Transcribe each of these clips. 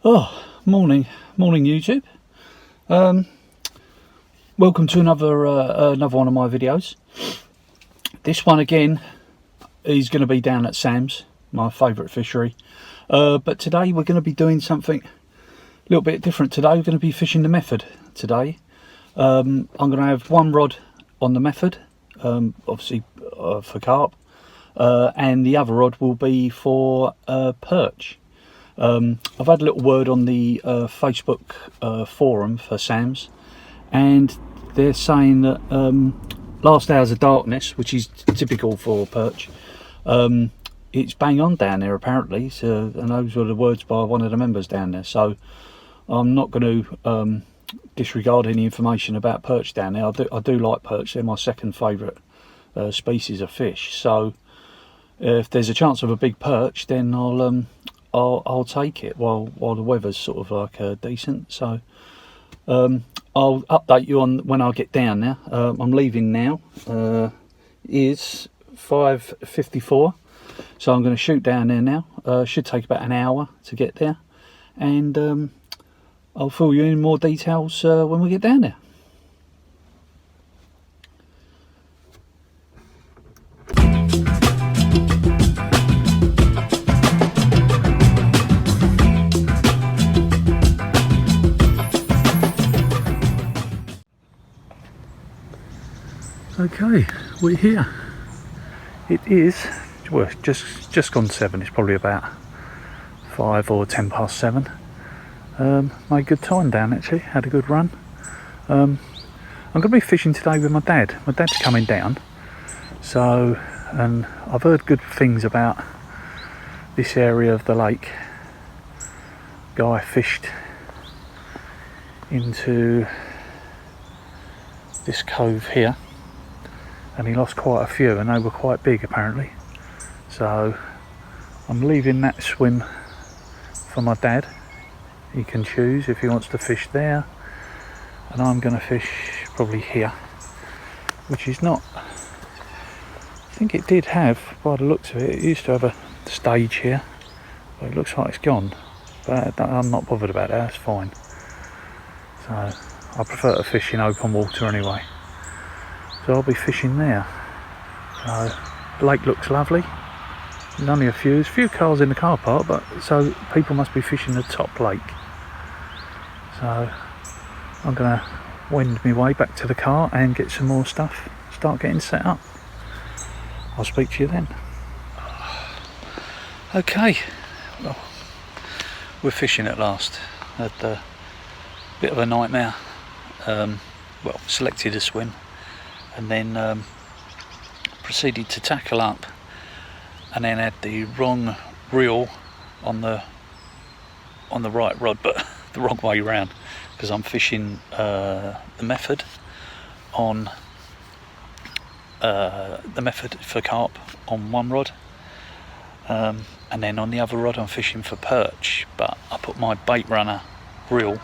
Oh, morning YouTube. Welcome to another one of my videos. This one again is going to be down at Sam's, my favourite fishery. But today we're going to be doing something a little bit different. Today we're going to be fishing the method today. I'm going to have one rod on the method, obviously for carp, and the other rod will be for perch. I've had a little word on the Facebook forum for Sam's, and they're saying that last hours of darkness, which is typical for perch, it's bang on down there apparently. So, and those were the words by one of the members down there. So I'm not going to disregard any information about perch down there. I do like perch. They're my second favourite species of fish. So if there's a chance of a big perch, then I'll take it while the weather's sort of like decent. So I'll update you on when I get down now. I'm leaving now. Is 5:54, so I'm going to shoot down there now. Should take about an hour to get there, and I'll fill you in more details when we get down there. Okay, we're here. It is, well, just gone 7. It's probably about 5 or 10 past 7. Made good time down actually. Had a good run. I'm going to be fishing today with my dad. My dad's coming down. So, and I've heard good things about this area of the lake. Guy fished into this cove here, and he lost quite a few, and they were quite big apparently. So I'm leaving that swim for my dad. He can choose if he wants to fish there, and I'm going to fish probably here, which is not, I think it did have, by the looks of it, it used to have a stage here, but it looks like it's gone. But I'm not bothered about that, that's fine. So I prefer to fish in open water anyway. So I'll be fishing there. So the lake looks lovely. There's only a few cars in the car park, but so people must be fishing the top lake. So I'm gonna wend my way back to the car and get some more stuff, start getting set up. I'll speak to you then. Okay, well, we're fishing at last. Had a bit of a nightmare. Well, selected a swim, and then proceeded to tackle up, and then had the wrong reel on the right rod, but the wrong way round, because I'm fishing the method on the method for carp on one rod, and then on the other rod I'm fishing for perch, but I put my bait runner reel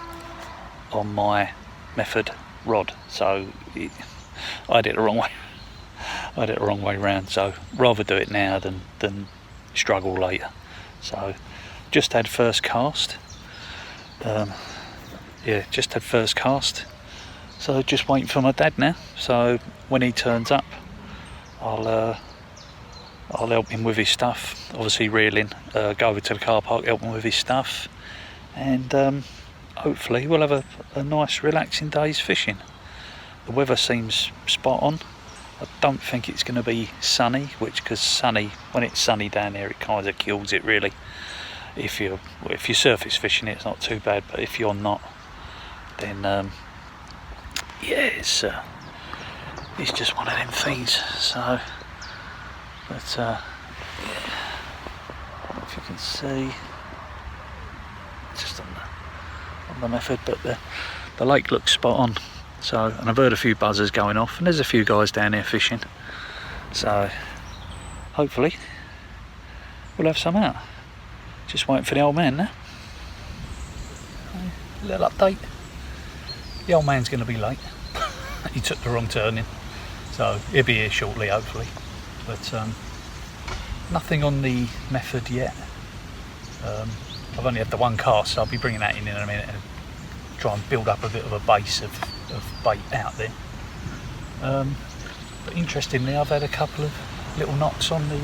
on my method rod, so I had it the wrong way. I had it the wrong way round, so rather do it now than struggle later. So just had first cast. Just had first cast. So just waiting for my dad now. So when he turns up, I'll help him with his stuff. Obviously reeling. Go over to the car park, help him with his stuff, and hopefully we'll have a nice relaxing day's fishing. The weather seems spot on. I don't think it's going to be sunny, because when it's sunny down there, it kind of kills it really. If you're surface fishing, it's not too bad, but if you're not, then it's just one of them things. So, but yeah, I don't know if you can see, just on the method, but the lake looks spot on. So, and I've heard a few buzzers going off, and there's a few guys down there fishing. So hopefully we'll have some out. Just waiting for the old man now. A little update. The old man's going to be late. He took the wrong turning, so he'll be here shortly hopefully. But nothing on the method yet. I've only had the one cast, so I'll be bringing that in a minute and try and build up a bit of a base of bait out there. But interestingly, I've had a couple of little knocks on the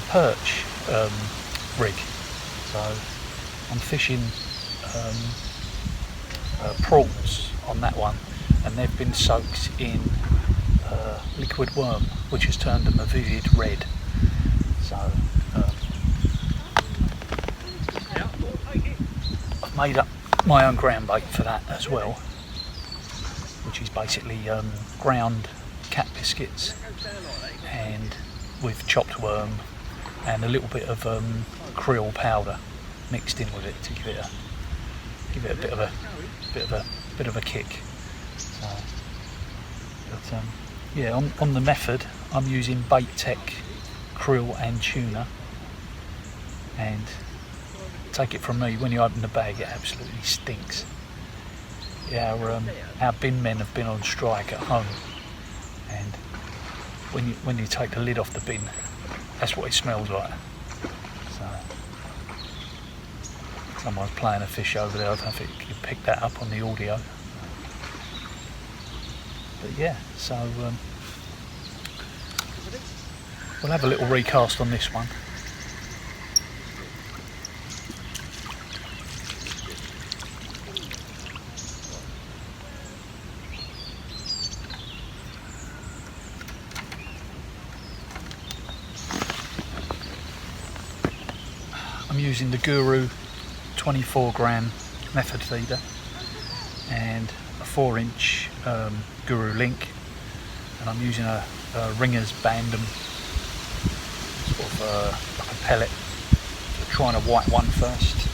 perch rig. So I'm fishing prawns on that one, and they've been soaked in liquid worm, which has turned them a vivid red. So I've made up my own ground bait for that as well, which is basically ground cat biscuits and with chopped worm and a little bit of krill powder mixed in with it to give it a bit of a kick. So, but, yeah, on the method, I'm using Bait Tech krill and tuna, and take it from me, when you open the bag, it absolutely stinks. Yeah, our bin men have been on strike at home, and when you take the lid off the bin, that's what it smells like. So someone's playing a fish over there. I don't think you picked that up on the audio. But yeah, so we'll have a little recast on this one. I'm using the Guru 24 gram method feeder and a 4-inch Guru link, and I'm using a Ringer's Bandom, sort of like a pellet. So trying a white one first.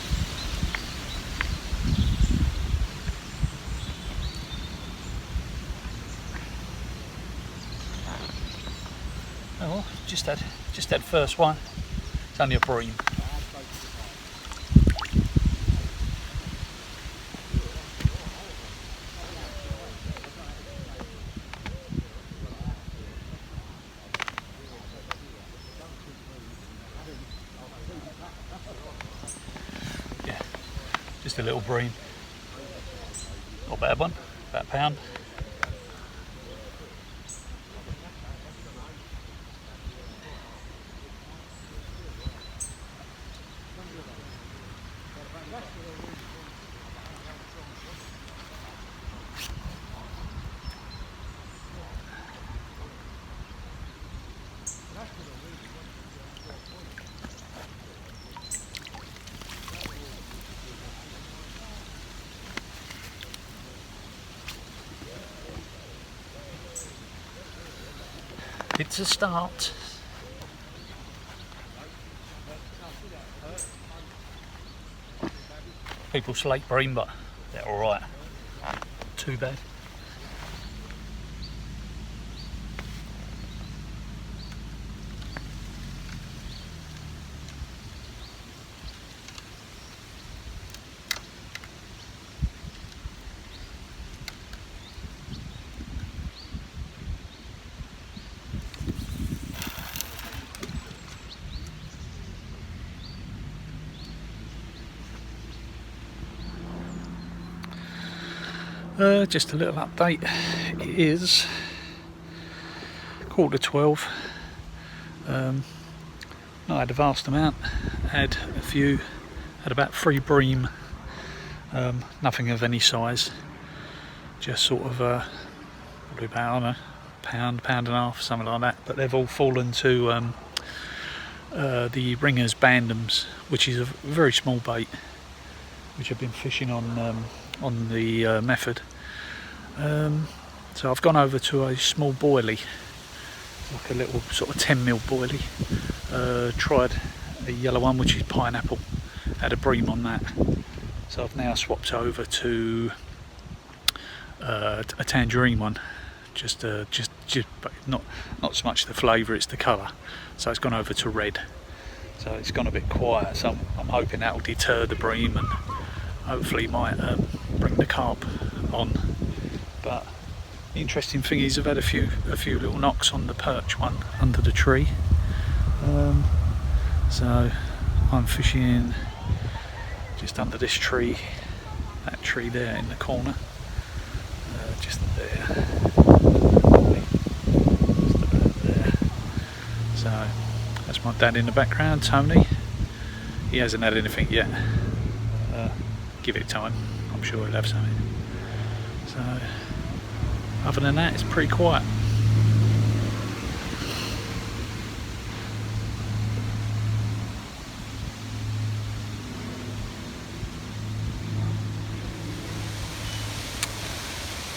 Oh, just had first one. It's only a bream. Yeah, just a little bream. Not a bad one, about a pound. It's a start. People slate bream, but they're alright. Too bad. Just a little update. It is 12:15. Not had a vast amount. Had about 3 bream. Nothing of any size. Just sort of probably about, I don't know, pound and a half, something like that. But they've all fallen to the Ringer's Bandoms, which is a very small bait, which I've been fishing on the method. So I've gone over to a small boilie, like a little sort of 10mm boilie. Tried a yellow one, which is pineapple, had a bream on that. So I've now swapped over to a tangerine one, just but not so much the flavour, it's the colour. So it's gone over to red. So it's gone a bit quiet. So I'm hoping that will deter the bream and hopefully might bring the carp on. But the interesting thing is I've had a few little knocks on the perch one under the tree. So I'm fishing just under this tree, that tree there in the corner, just there, just about there. So that's my dad in the background, Tony. He hasn't had anything yet. Give it time, I'm sure he'll have something. So other than that, it's pretty quiet.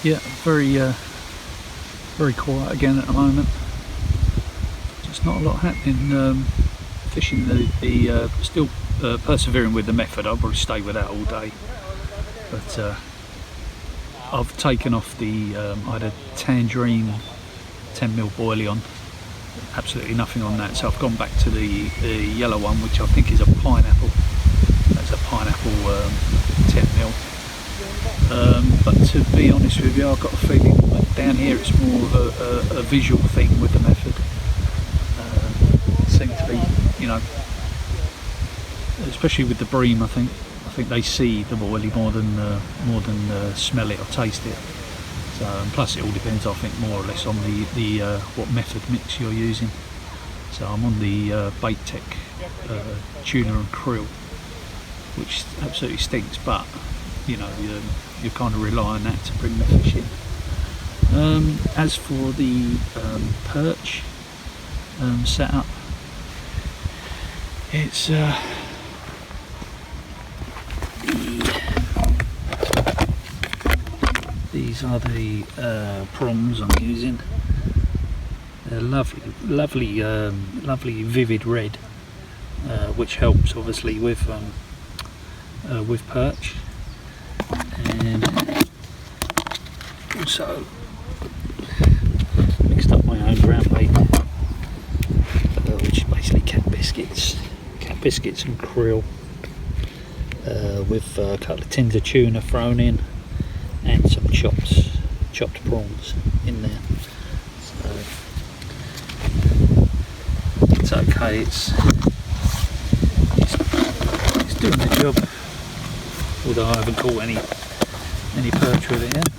Yeah, very quiet again at the moment. Just not a lot happening. Fishing still persevering with the method. I'll probably stay with that all day. But I've taken off the. I had a tangerine 10mm boilie on. Absolutely nothing on that. So I've gone back to the yellow one, which I think is a pineapple. That's a pineapple 10mm. But to be honest with you, I've got a feeling that down here it's more of a visual thing with the method. It seems to be, you know, especially with the bream. I think they see the boilie more than smell it or taste it. So, and plus it all depends, I think, more or less on the what method mix you're using. So I'm on the Bait Tech tuna and krill, which absolutely stinks, but you know, you kind of rely on that to bring the fish in. As for the perch setup, it's these are the prongs I'm using. They're lovely vivid red, which helps obviously with perch. And also mixed up my own ground bait, which is basically cat biscuits and krill, with a couple of tins of tuna thrown in and some chopped prawns in there. So it's okay. It's doing the job. Although I haven't caught any perch with it yet.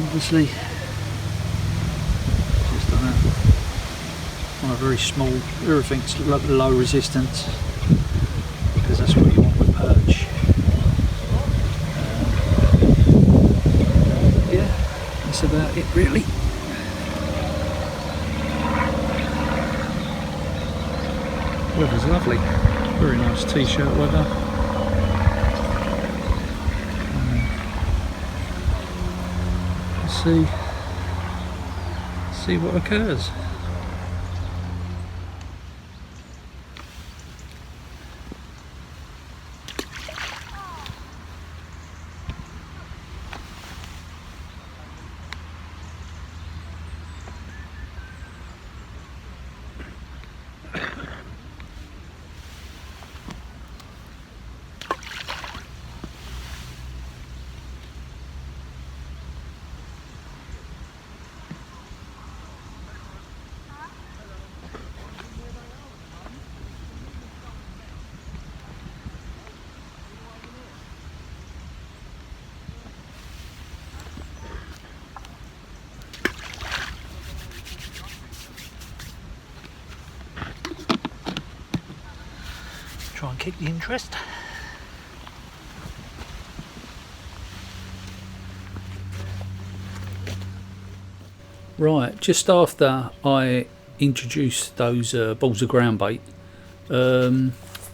Obviously, just on a very small, everything's low resistance, because that's what you want with perch. Yeah, that's about it really. Weather's lovely, very nice t-shirt weather. Let's see what occurs. Try and keep the interest. Right, just after I introduced those balls of ground bait, I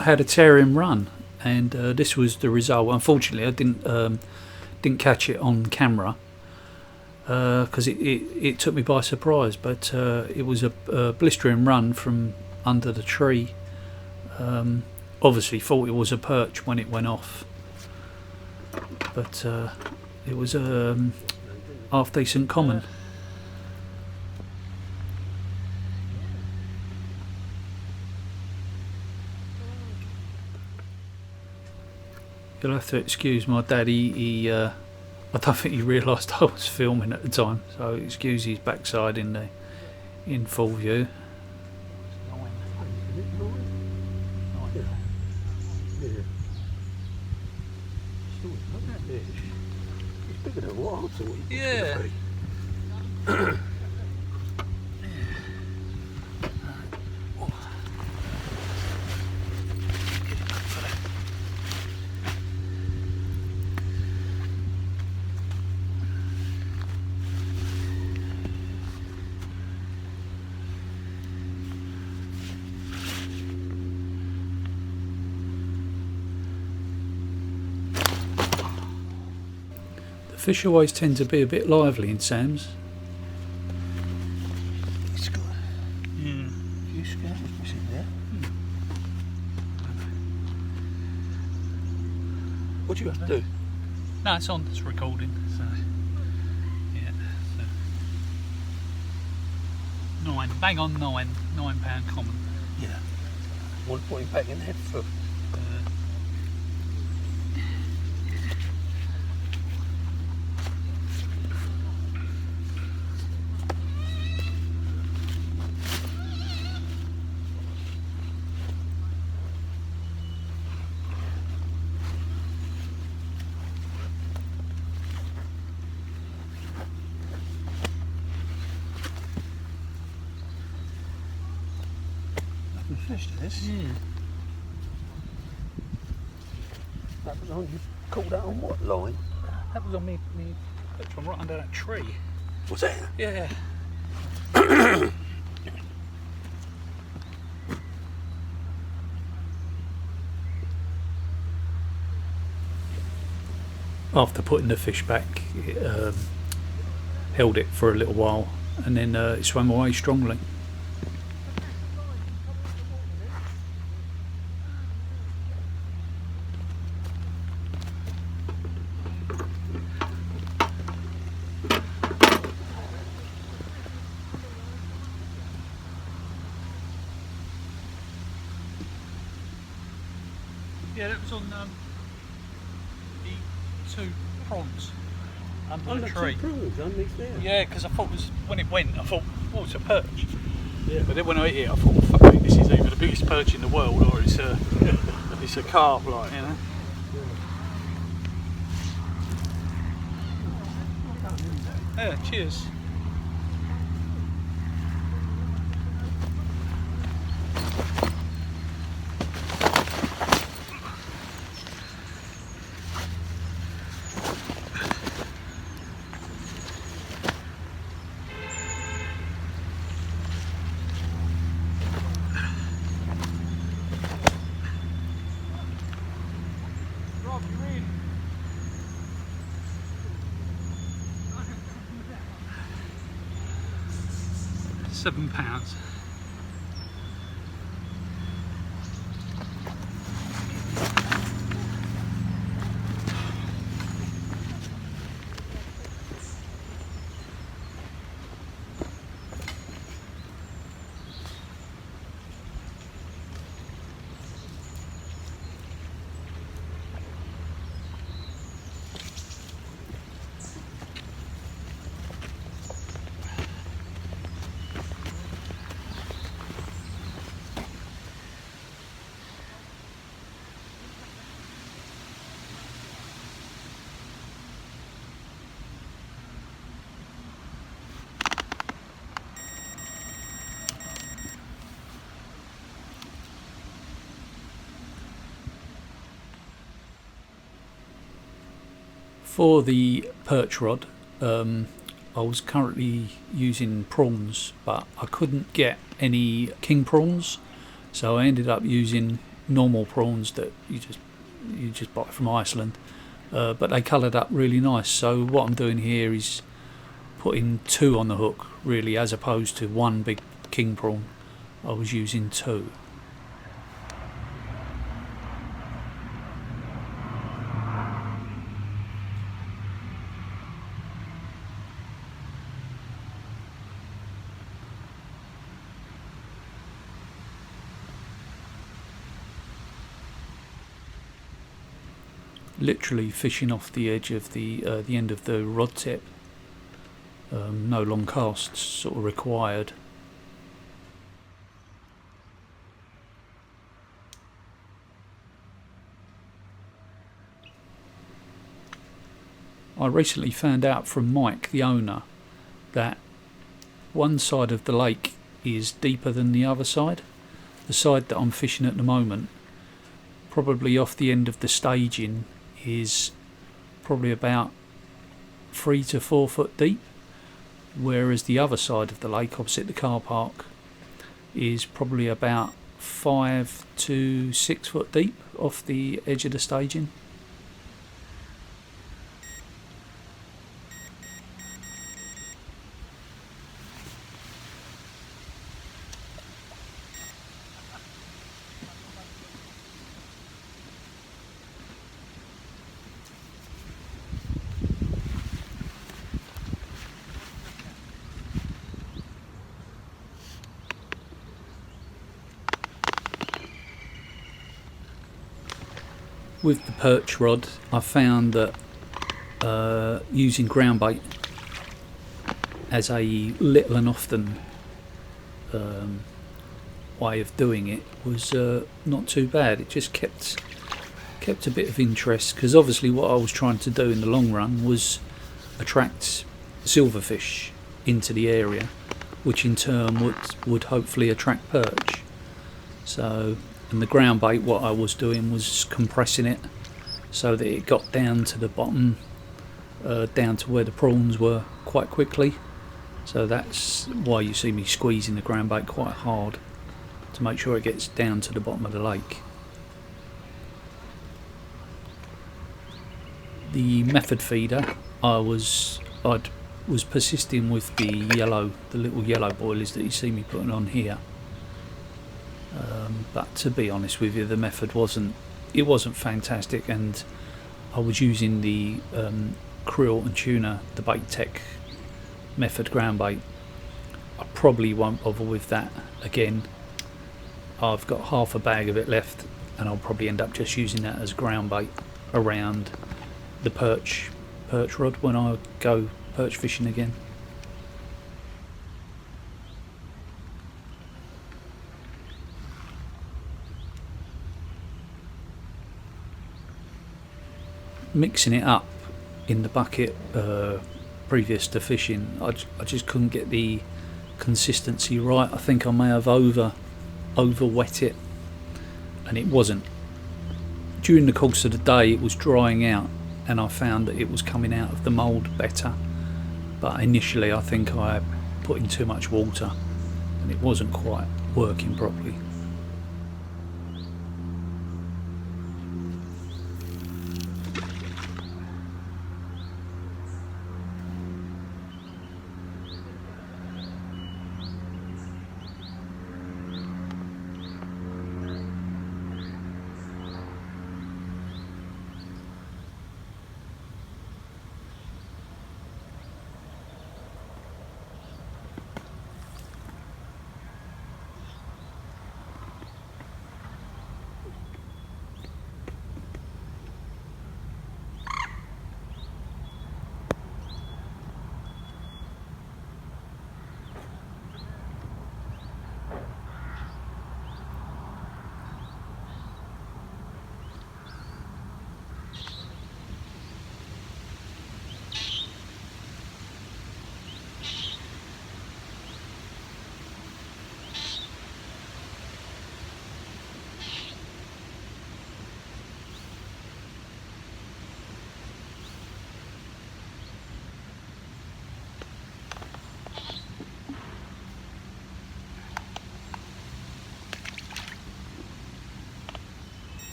had a tear-in run, and this was the result. Unfortunately, I didn't catch it on camera because it took me by surprise. But it was a blistering run from under the tree. Obviously, thought it was a perch when it went off, but it was a half decent common. You'll have to excuse my dad. I don't think he realised I was filming at the time, so excuse his backside in the in full view. It's bigger than what I thought it was Yeah. gonna be. Fish always tend to be a bit lively in Sam's. It's got a few scales in there. What do you have to do? No, it's on, it's recording, so yeah. So. Bang on £9 common. Yeah. Want to put him back in there for. Fish to this. That was on, you caught that on what line? That was on me from right under that tree. Was that? Yeah. After putting the fish back, it held it for a little while, and then it swam away strongly. Yeah, that was on the two prawns under the tree. Prawns underneath there. Yeah, because I thought it was, when it went, I thought, oh, it's a perch. Yeah. But then when I hit it, I thought, oh, fuck me, this is either the biggest perch in the world or it's a carp, like, you know. Yeah, cheers. £7. For the perch rod, I was currently using prawns, but I couldn't get any king prawns, so I ended up using normal prawns that you just buy from Iceland, but they coloured up really nice. So what I'm doing here is putting 2 on the hook, really, as opposed to 1 big king prawn. I was using 2. Literally fishing off the edge of the end of the rod tip. No long casts sort of required. I recently found out from Mike, the owner, that one side of the lake is deeper than the other side. The side that I'm fishing at the moment, probably off the end of the staging, is probably about 3 to 4 foot deep, whereas the other side of the lake opposite the car park is probably about 5 to 6 foot deep off the edge of the staging. With the perch rod, I found that using ground bait as a little and often way of doing it was not too bad. It just kept a bit of interest, because obviously what I was trying to do in the long run was attract silverfish into the area, which in turn would hopefully attract perch. So, and the ground bait, what I was doing was compressing it so that it got down to the bottom, down to where the prawns were, quite quickly. So that's why you see me squeezing the ground bait quite hard, to make sure it gets down to the bottom of the lake. The method feeder, I was persisting with the little yellow boilies that you see me putting on here. But to be honest with you, the method wasn't fantastic, and I was using the krill and tuna, the bait tech method ground bait. I probably won't bother with that again. I've got half a bag of it left, and I'll probably end up just using that as ground bait around the perch rod when I go perch fishing again. Mixing it up in the bucket previous to fishing, I just couldn't get the consistency right. I think I may have over wet it, and it wasn't. During the course of the day it was drying out, and I found that it was coming out of the mould better, but initially I think I put in too much water and it wasn't quite working properly.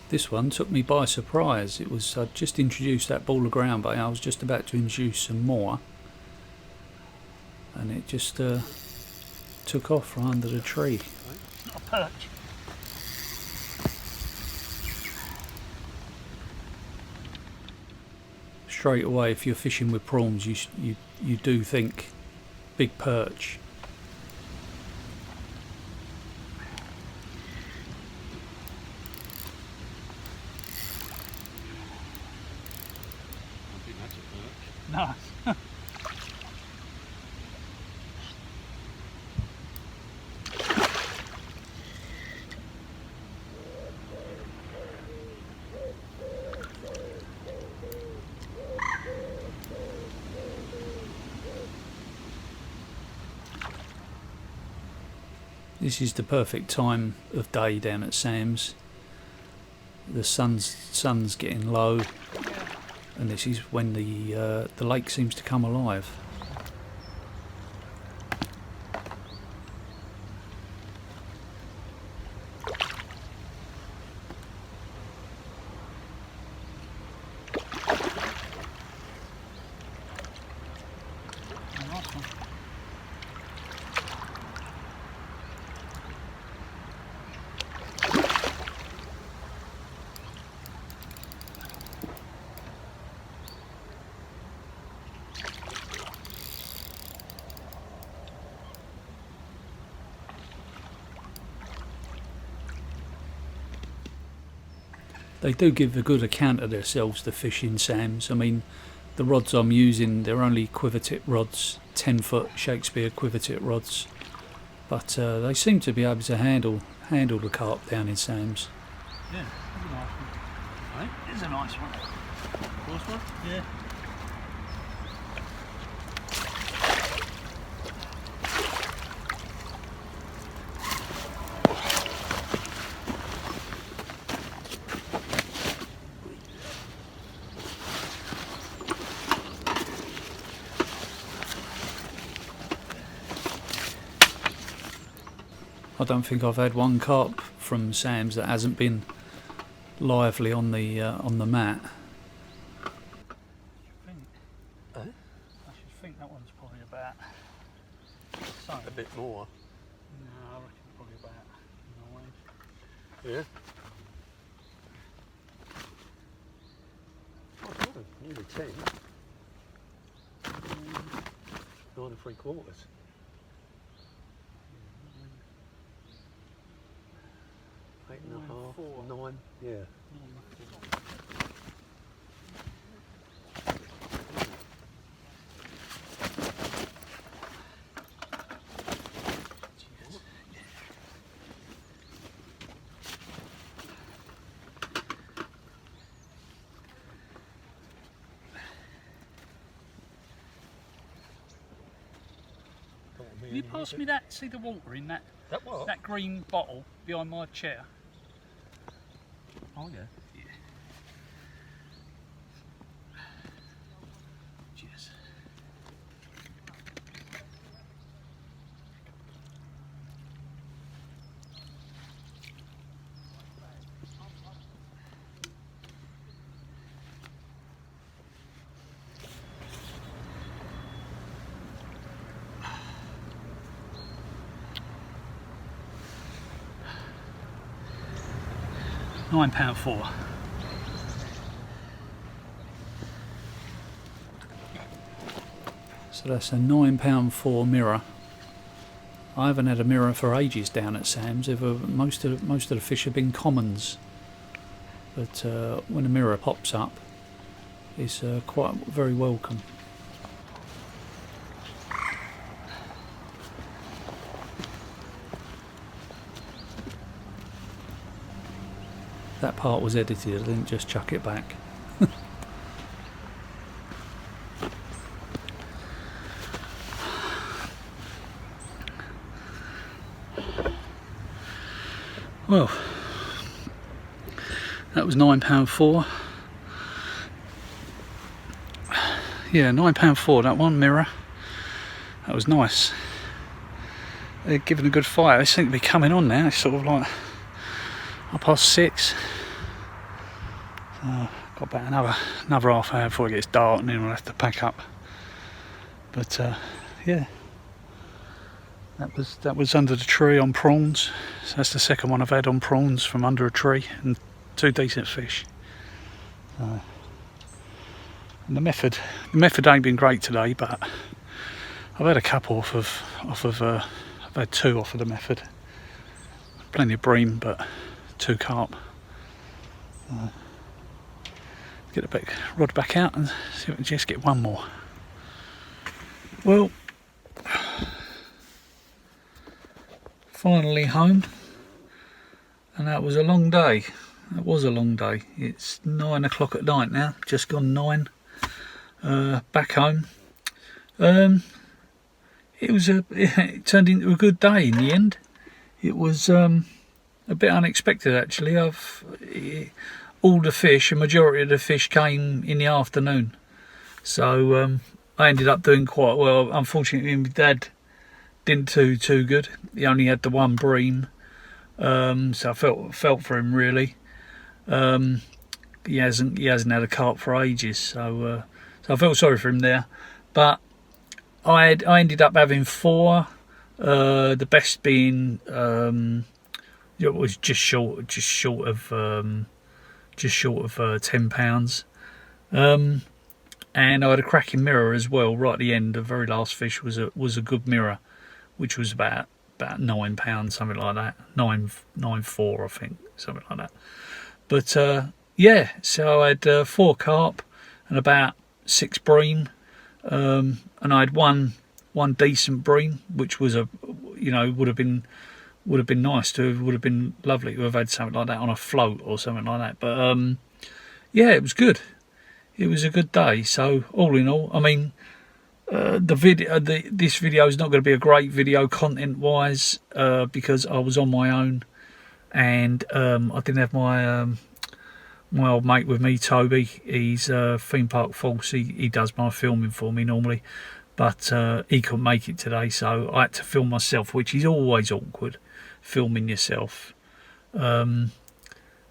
This one took me by surprise. It was, I'd just introduced that ball of ground bait. I was just about to introduce some more, and it just took off from under the tree. A perch. Straight away, if you're fishing with prawns, you do think big perch. Nice. This is the perfect time of day down at Sam's. The sun's getting low, and this is when the lake seems to come alive. They do give a good account of themselves, the fish in Sam's. I mean, the rods I'm using, they're only quiver tip rods, 10-foot Shakespeare quiver tip rods, but they seem to be able to handle the carp down in Sam's. Yeah, that's a nice one. Right? It's a nice one. Nice one? Yeah. I don't think I've had one carp from Sam's that hasn't been lively on the mat. I should think that one's probably about a bit more. No, I reckon probably about 9. Yeah. Oh, nearly 10. 9 3/4. 8.5, 9, yeah. Can you pass me that? See the water in that? That what? That green bottle behind my chair. Oh yeah. Yeah. Cheers. £9.4. So that's a £9.4 mirror. I haven't had a mirror for ages down at Sam's. Most of the fish have been commons, but when a mirror pops up, it's quite very welcome. That part was edited, I didn't just chuck it back. Well, that was £9.4. Yeah, £9.4, that one mirror. That was nice. They're giving a good fire. They seem to be coming on now. It's sort of like 6:30. Got about another half hour before it gets dark, and then we'll have to pack up. But yeah, that was under the tree on prawns. So that's the second one I've had on prawns from under a tree, and 2 decent fish. And the method ain't been great today, but I've had a couple I've had 2 off of the method. Plenty of bream, but 2 carp. Get the rod back out and see if we can just get one more. Well, finally home, and that was a long day. That was a long day. It's 9 o'clock at night now, just gone 9. Back home. It turned into a good day in the end. it was a bit unexpected actually. All the fish, a majority of the fish came in the afternoon, so I ended up doing quite well. Unfortunately, my dad didn't do too good. He only had the one bream, so I felt for him really. He hasn't had a carp for ages, so I felt sorry for him there. But I ended up having 4. The best being it was just short of 10 pounds. And I had a cracking mirror as well right at the end. The very last fish was a good mirror, which was about £9, something like that. 9.4 I think, something like that. But yeah, so I had 4 carp and about 6 bream, and I had one decent bream, which was would have been nice to would have been lovely to have had something like that on a float or something like that. But yeah, it was good. It was a good day. So all in all, I mean, this video is not going to be a great video content wise, because I was on my own, and I didn't have my my old mate with me, Toby. He's Theme Park False. He does my filming for me normally, but he couldn't make it today, so I had to film myself, which is always awkward, filming yourself,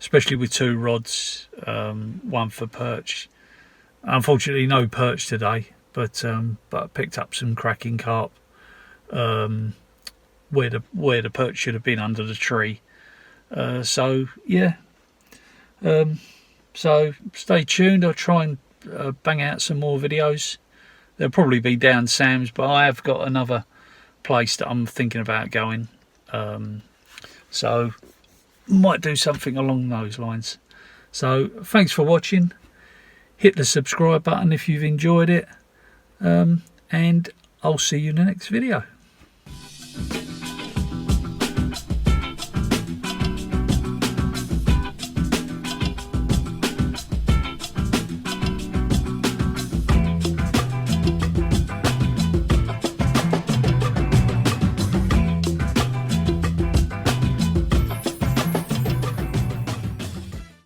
especially with 2 rods, one for perch. Unfortunately, no perch today, but I picked up some cracking carp where the perch should have been, under the tree. So yeah, so stay tuned. I'll try and bang out some more videos. They'll probably be down Sam's, but I have got another place that I'm thinking about going, so might do something along those lines. So thanks for watching. Hit the subscribe button if you've enjoyed it, and I'll see you in the next video.